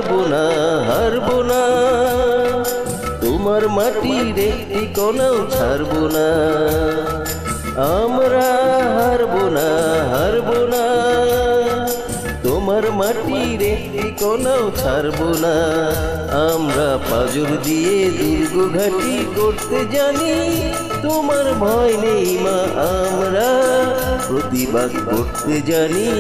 হারবো না, হারবো না, তোমার মাটির একটি কণাও ছাড়বো না। আমরা হারবো না, হারবো না, তোমার মাটির একটি কণাও ছাড়বো না। আমরা পাজর দিয়ে দুর্গ ঘাটি করতে জানি, তোমার ভয় নেই মা, আমরা প্রতিবাদ করতে জানি।